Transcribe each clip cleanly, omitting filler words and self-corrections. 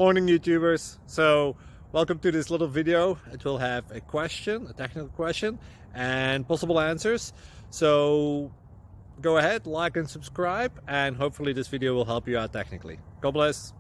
Morning YouTubers. So welcome to this little video. It will have a question, a technical question, and possible answers. So go ahead, like and subscribe, and hopefully this video will help you out technically. God bless.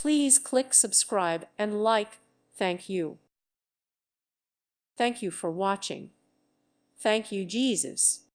Please click subscribe and like. Thank you. Thank you for watching. Thank you, Jesus.